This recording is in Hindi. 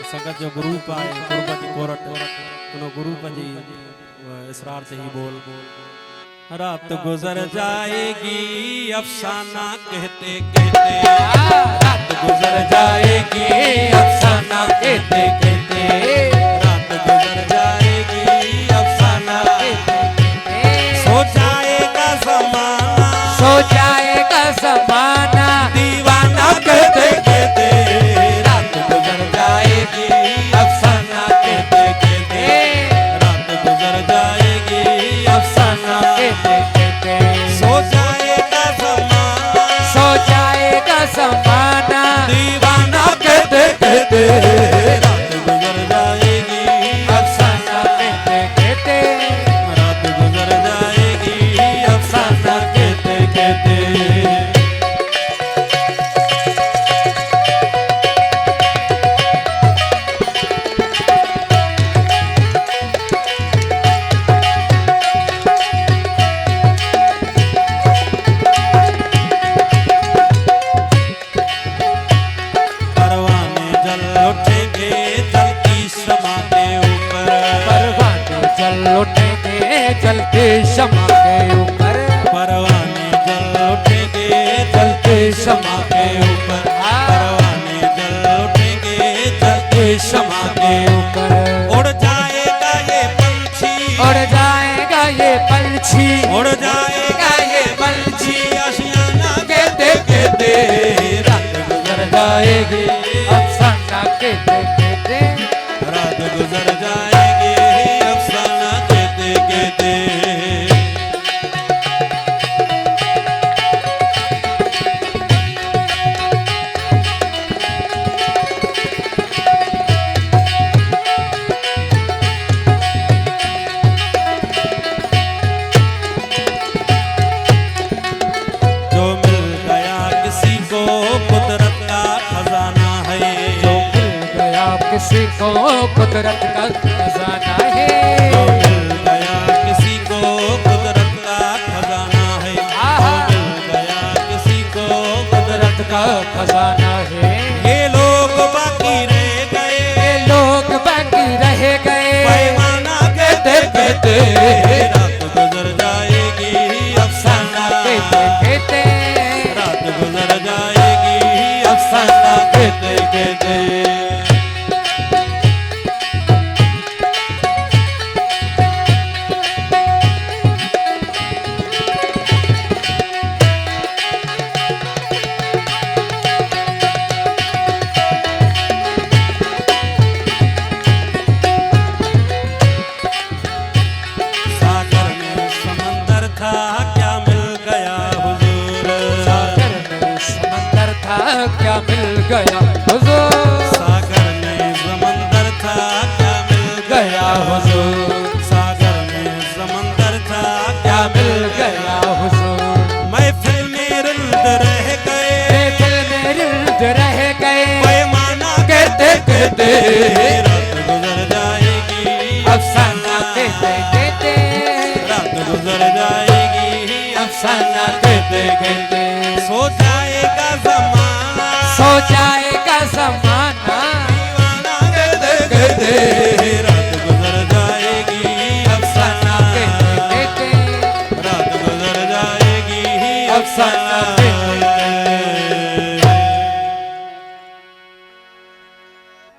संगत जो गुरु पाए गुरुपति कोरट उन गुरु जी इसरार से ही बोल रात गुजर जाएगी अफसाना कहते कहते रात गुजर जाएगी अफसाना कहते कहते रात गुजर जाएगी अफसाना सो जाएगा ज़माना सो जाएगा ज़माना दीवाना कहते कहते रात गुजर जाएगी अफसाना कहते कहते रात गुजर जाएगी अफसाना कहते कहते सो जाएगा ज़माना सो जाएगा ज़माना दीवाना कहते कहते रात गुजर जाएगी अफसाना कहते कहते रात गुजर जाएगी अफसाना कहते कहते परवाने जल उठेंगे जलती शमा के ऊपर परवाने जल उठेंगे जलते शमा के ऊपर परवाने जल उठेंगे जलते शमा के ऊपर परवाने जल उठेंगे जलते शमा के ऊपर उड़ जाएगा ये पंछी उड़ जाएगा ये पंछी उड़ जाएगा ये पंछी आशियाना कहते कहते रात गुजर जाएगी अफसाना कहते कहते रात गुजर जाएगी अफसाना कहते कहते जो मिल गया किसी को कुदरत का खजाना है जो मिल गया किसी को कुदरत का खजाना है जो